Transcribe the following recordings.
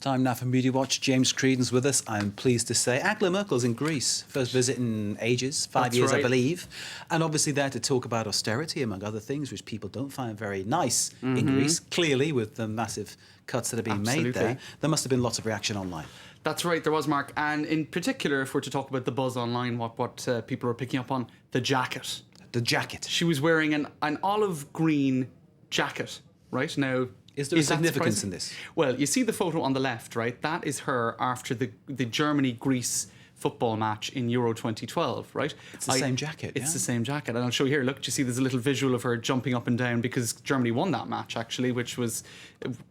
Time now for Media Watch. James Creedon's with us. I'm pleased to say Angela Merkel's in Greece. First visit in ages, 5 years, right. I believe. And obviously there to talk about austerity, among other things, which people don't find very nice in Greece. Clearly, with the massive cuts that are being made there, there must have been lots of reaction online. That's right, there was, Mark. And in particular, if we're to talk about the buzz online, what people are picking up on, the jacket. The jacket. She was wearing an olive green jacket, right? Now, is there a significance in this? Well, you see the photo on the left, right? That is her after the Germany-Greece football match in Euro 2012, right? It's the same jacket. It's the same jacket. And I'll show you here. Look, do you see there's a little visual of her jumping up and down because Germany won that match, actually, which was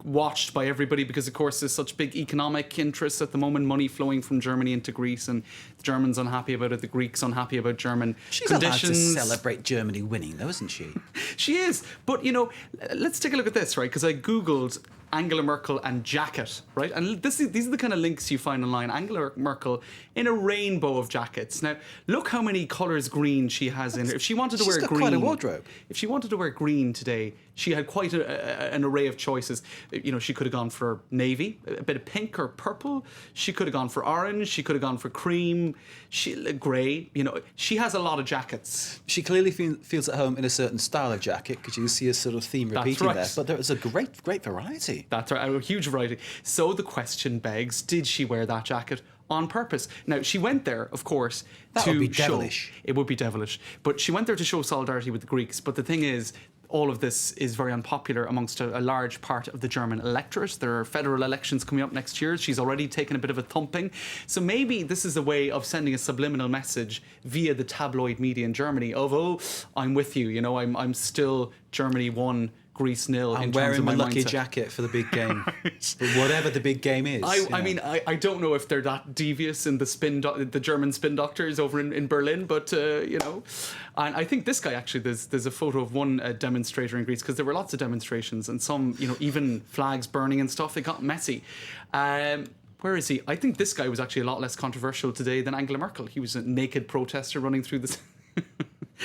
watched by everybody because, of course, there's such big economic interests at the moment, money flowing from Germany into Greece, and the Germans unhappy about it, the Greeks unhappy about German conditions. She's allowed to celebrate Germany winning, though, isn't she? She is. But, you know, let's take a look at this, right? Because I Googled Angela Merkel and jacket, right? And these are the kind of links you find online. Angela Merkel in a rainbow of jackets. Now, look how many colours green she has in her. If she wanted to wear green, quite a wardrobe. If she wanted to wear green today, she had quite an array of choices. You know, she could have gone for navy, a bit of pink or purple. She could have gone for orange. She could have gone for cream, grey. You know, she has a lot of jackets. She clearly feels at home in a certain style of jacket because you see a sort of theme repeating there. But there is a great variety. That's right, a huge variety. So the question begs, did she wear that jacket on purpose? Now, she went there, of course, that would be devilish. It would be devilish. But she went there to show solidarity with the Greeks. But the thing is, all of this is very unpopular amongst a large part of the German electorate. There are federal elections coming up next year. She's already taken a bit of a thumping. So maybe this is a way of sending a subliminal message via the tabloid media in Germany of, oh, I'm with you. You know, I'm still Germany 1, Greece 0. I'm wearing my lucky jacket for the big game. Whatever the big game is. I mean, I don't know if they're that devious in the German spin doctors over in Berlin, but, you know. And I think this guy, actually, there's a photo of one demonstrator in Greece, because there were lots of demonstrations and some, you know, even flags burning and stuff. It got messy. Where is he? I think this guy was actually a lot less controversial today than Angela Merkel. He was a naked protester running through this.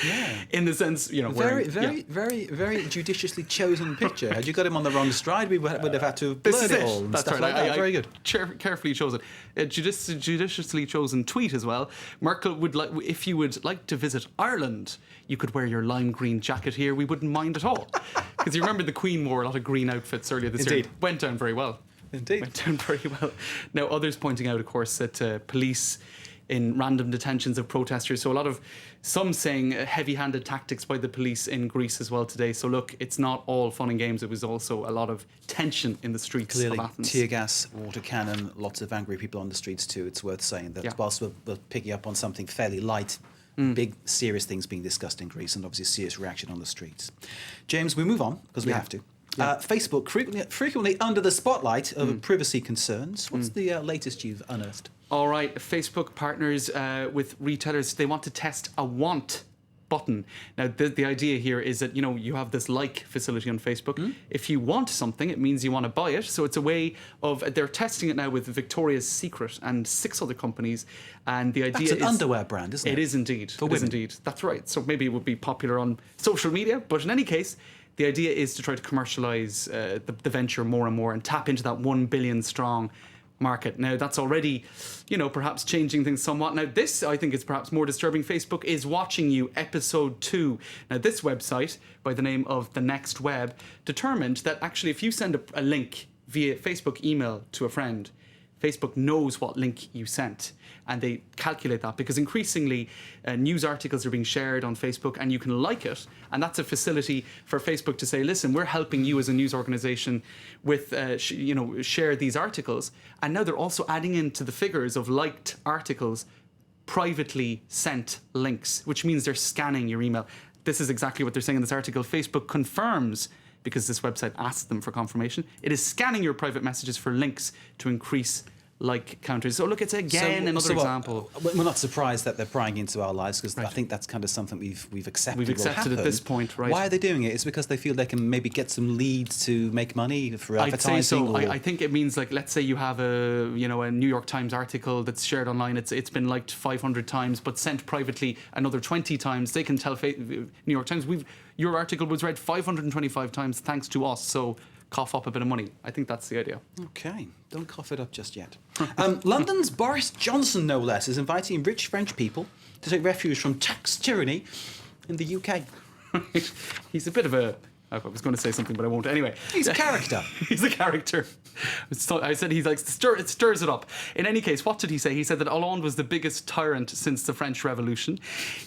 Yeah. In the sense, you know, very judiciously chosen picture. Had you got him on the wrong stride, we would have had to blur it all. And That's stuff right. like that. Very good. Carefully chosen. A judiciously chosen tweet as well. Merkel would like, if you would like to visit Ireland, you could wear your lime green jacket here. We wouldn't mind at all. Because you remember the Queen wore a lot of green outfits earlier this year. Went down very well. Indeed. Went down very well. Now, others pointing out, of course, that police in random detentions of protesters. So some saying heavy-handed tactics by the police in Greece as well today. So look, it's not all fun and games. It was also a lot of tension in the streets of Athens. Tear gas, water cannon, lots of angry people on the streets too. It's worth saying that whilst we're picking up on something fairly light, big, serious things being discussed in Greece, and obviously serious reaction on the streets. James, we move on, because we have to. Facebook, frequently under the spotlight of privacy concerns. What's the latest you've unearthed? All right, Facebook partners with retailers. They want to test a want button. Now, the idea here is that, you know, you have this like facility on Facebook. If you want something, it means you want to buy it. So it's a way of, they're testing it now with Victoria's Secret and 6 other companies. And the idea is... That's an underwear brand, isn't it? It is indeed. For women. It is indeed. That's right. So maybe it would be popular on social media. But in any case, the idea is to try to commercialise the venture more and more and tap into that 1 billion strong market. Now, that's already, you know, perhaps changing things somewhat. Now, this, I think, is perhaps more disturbing. Facebook is watching you, episode 2. Now, this website, by the name of The Next Web, determined that actually if you send a link via Facebook email to a friend, Facebook knows what link you sent, and they calculate that because increasingly news articles are being shared on Facebook and you can like it, and that's a facility for Facebook to say, listen, we're helping you as a news organization with, share these articles. And now they're also adding into the figures of liked articles privately sent links, which means they're scanning your email. This is exactly what they're saying in this article. Facebook confirms, because this website asks them for confirmation, it is scanning your private messages for links to increase like counters. So look, it's again another example. We're not surprised that they're prying into our lives, because I think that's kind of something we've accepted. We've accepted at this point, right? Why are they doing it? It's because they feel they can maybe get some leads to make money for advertising. I'd say so. I think it means, like, let's say you have a New York Times article that's shared online. It's been liked 500 times, but sent privately another 20 times. They can tell New York Times, your article was read 525 times thanks to us. So cough up a bit of money. I think that's the idea. Okay, don't cough it up just yet. London's Boris Johnson, no less, is inviting rich French people to take refuge from tax tyranny in the UK. He's a bit of a... I was going to say something, but I won't. Anyway. He's a character. He's a character. So I said he's like, it stirs it up. In any case, what did he say? He said that Hollande was the biggest tyrant since the French Revolution.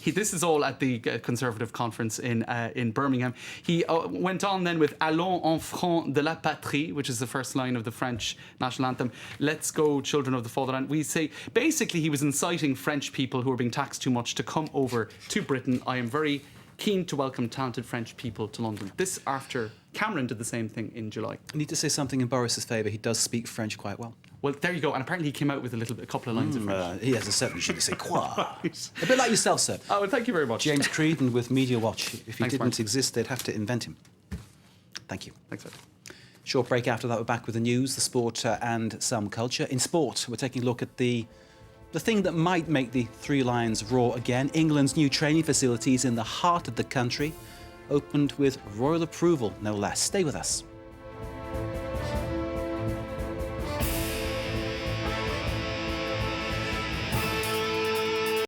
This is all at the Conservative conference in Birmingham. He went on then with Allons enfants de la patrie, which is the first line of the French national anthem. Let's go, children of the fatherland. We say, basically, he was inciting French people who are being taxed too much to come over to Britain. I am very keen to welcome talented French people to London. This after Cameron did the same thing in July. I need to say something in Boris's favour. He does speak French quite well. Well, there you go. And apparently he came out with a couple of lines of French. He has a certain je ne sais quoi. A bit like yourself, sir. Oh, well, thank you very much. James Creedon with Media Watch. If he Thanks, didn't Mark. exist, they'd have to invent him. Thank you. Thanks, Ed. Short break after that. We're back with the news, the sport, and some culture. In sport, we're taking a look at the thing that might make the Three Lions roar again. England's new training facilities in the heart of the country opened with royal approval, no less. Stay with us.